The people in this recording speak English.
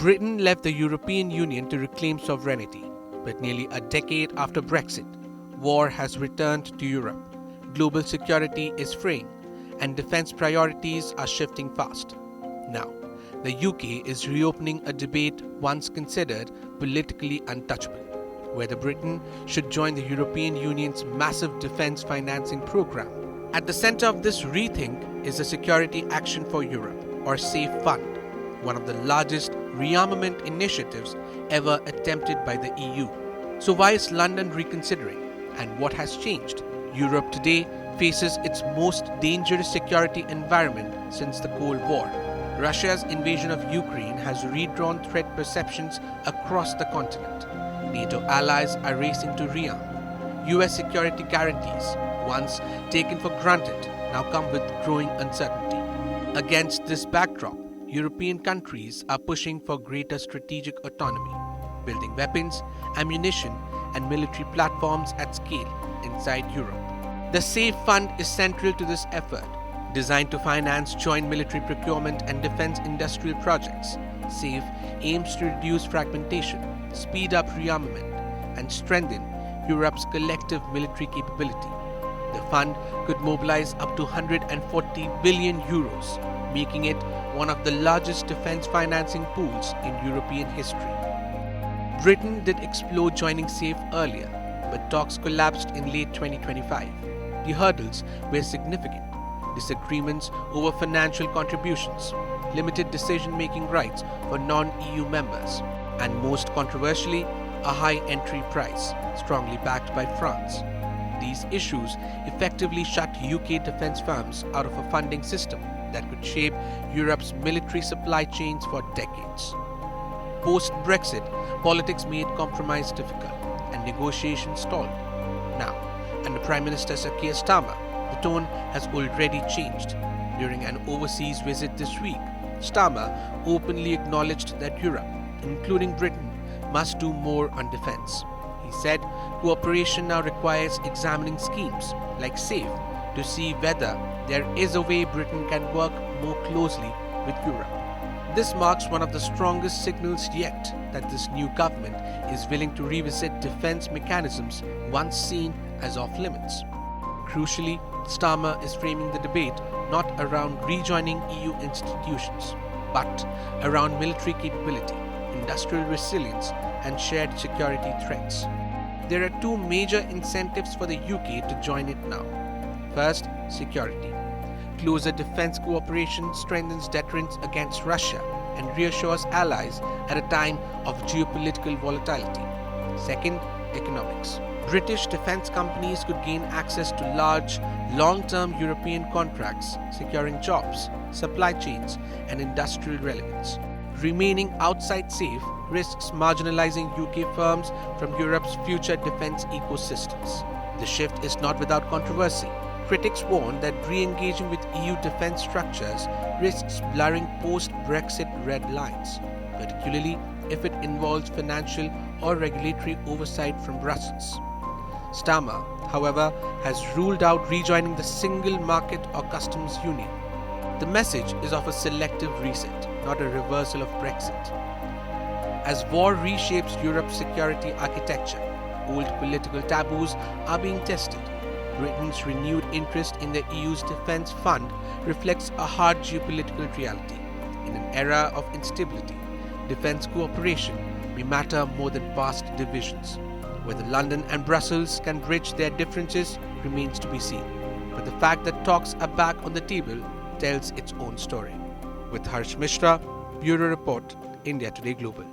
Britain left the European Union to reclaim sovereignty, but nearly a decade after Brexit, war has returned to Europe. Global security is fraying, and defence priorities are shifting fast. Now, the UK is reopening a debate once considered politically untouchable, whether Britain should join the European Union's massive defence financing programme. At the centre of this rethink is the Security Action for Europe, or SAFE Fund, one of the largest rearmament initiatives ever attempted by the EU. So why is London reconsidering, and what has changed? Europe today faces its most dangerous security environment since the Cold War. Russia's invasion of Ukraine has redrawn threat perceptions across the continent. NATO allies are racing to rearm. US security guarantees, once taken for granted, now come with growing uncertainty. Against this backdrop, European countries are pushing for greater strategic autonomy, building weapons, ammunition, and military platforms at scale inside Europe. The SAFE Fund is central to this effort, designed to finance joint military procurement and defense industrial projects. SAFE aims to reduce fragmentation, speed up rearmament, and strengthen Europe's collective military capability. The fund could mobilize up to 140 billion euros, making it one of the largest defense financing pools in European history. Britain did explore joining SAFE earlier, but talks collapsed in late 2025. The hurdles were significant: disagreements over financial contributions, limited decision-making rights for non-EU members, and most controversially, a high entry price, strongly backed by France. These issues effectively shut UK defence firms out of a funding system that could shape Europe's military supply chains for decades. Post-Brexit, politics made compromise difficult and negotiations stalled. Now, under Prime Minister Keir Starmer, the tone has already changed. During an overseas visit this week, Starmer openly acknowledged that Europe, including Britain, must do more on defence. He said cooperation now requires examining schemes like SAFE to see whether there is a way Britain can work more closely with Europe. This marks one of the strongest signals yet that this new government is willing to revisit defence mechanisms once seen as off-limits. Crucially, Starmer is framing the debate not around rejoining EU institutions, but around military capability, industrial resilience, and shared security threats. There are two major incentives for the UK to join it now. First, security. Closer defense cooperation strengthens deterrence against Russia and reassures allies at a time of geopolitical volatility. Second, economics. British defense companies could gain access to large, long-term European contracts, securing jobs, supply chains, and industrial relevance. Remaining outside SAFE risks marginalizing UK firms from Europe's future defense ecosystems. The shift is not without controversy. Critics warn that re-engaging with EU defence structures risks blurring post-Brexit red lines, particularly if it involves financial or regulatory oversight from Brussels. Starmer, however, has ruled out rejoining the single market or customs union. The message is of a selective reset, not a reversal of Brexit. As war reshapes Europe's security architecture, old political taboos are being tested. Britain's renewed interest in the EU's defence fund reflects a hard geopolitical reality. In an era of instability, defence cooperation may matter more than past divisions. Whether London and Brussels can bridge their differences remains to be seen. But the fact that talks are back on the table tells its own story. With Harsh Mishra, Bureau Report, India Today Global.